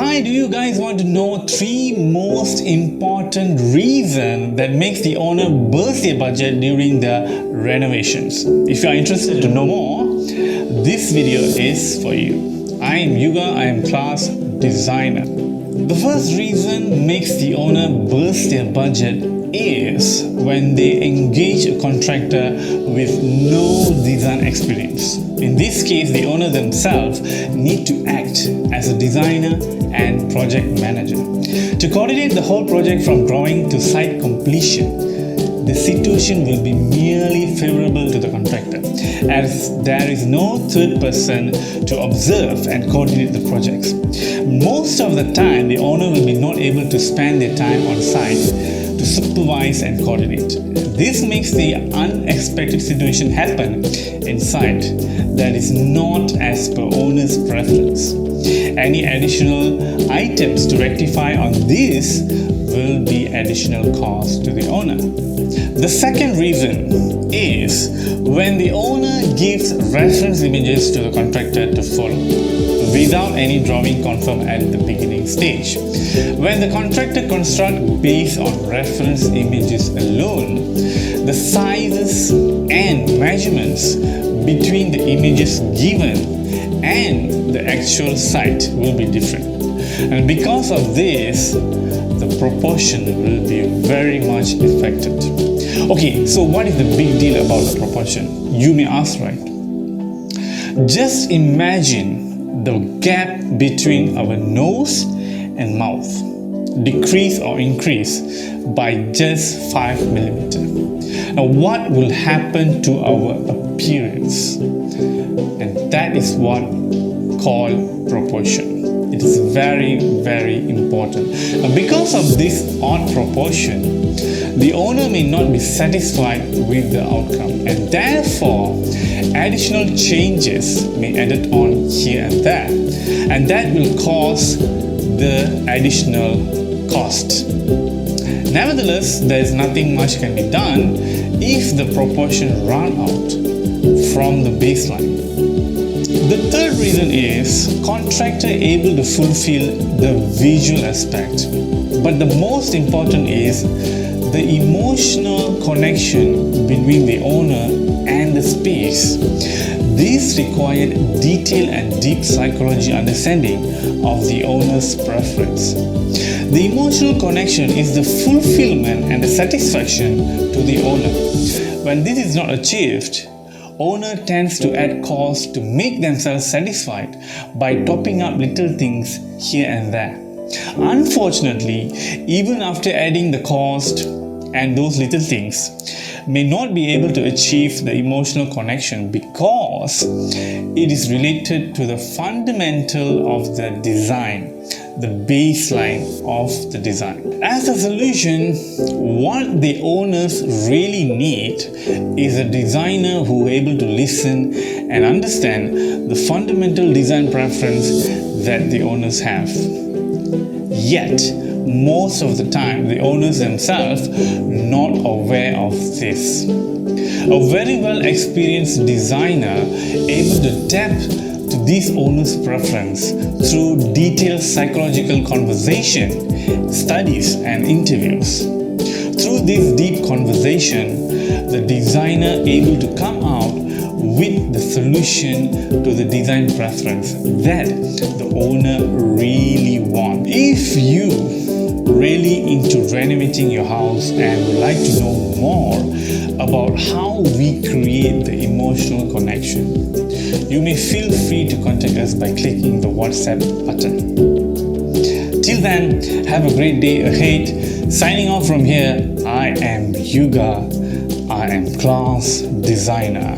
Why do you guys want to know 3 most important reasons that makes the owner burst their budget during the renovations? If you are interested to know more, this video is for you. I am Yuga, I am class designer. The first reason makes the owner burst their budget is when they engage a contractor with no design experience. In this case, the owner themselves need to act as a designer and project manager to coordinate the whole project from drawing to site completion. The situation will be merely favorable to the contractor, as there is no third person to observe and coordinate the projects. Most of the time, the owner will be not able to spend their time on site to supervise and coordinate. This makes the unexpected situation happen in site that is not as per owner's preference. Any additional items to rectify on this will be additional cost to the owner. The second reason is when the owner gives reference images to the contractor to follow without any drawing confirmed at the beginning stage. When the contractor constructs based on reference images alone, the sizes and measurements between the images given and the actual site will be different. And because of this, the proportion will be very much affected. Okay, so what is the big deal about the proportion? You may ask, right? Just imagine the gap between our nose and mouth decrease or increase by just 5 millimeters. Now, what will happen to our appearance? And that is what called proportion. It is very, very important. And because of this odd proportion, the owner may not be satisfied with the outcome, and therefore additional changes may be added on here and there, and that will cause the additional cost. Nevertheless, there is nothing much can be done if the proportion run out from the baseline. The third reason is contractor able to fulfill the visual aspect, but the most important is the emotional connection between the owner and the space. This required detailed and deep psychology understanding of the owner's preference. The emotional connection is the fulfillment and the satisfaction to the owner. When this is not achieved, owner tends to add costs to make themselves satisfied by topping up little things here and there. Unfortunately, even after adding the cost and those little things, may not be able to achieve the emotional connection because it is related to the fundamental of the design, the baseline of the design. As a solution, what the owners really need is a designer who is able to listen and understand the fundamental design preference that the owners have. Yet, most of the time, the owners themselves not aware of this. A very well experienced designer able to tap to this owner's preference through detailed psychological conversation, studies and interviews. Through this deep conversation, the designer able to come out with the solution to the design preference that the owner really wants. If you really into renovating your house and would like to know more about how we create the emotional connection, you may feel free to contact us by clicking the WhatsApp button. Till then, have a great day ahead. Signing off from here, I am Yuga. I am class designer.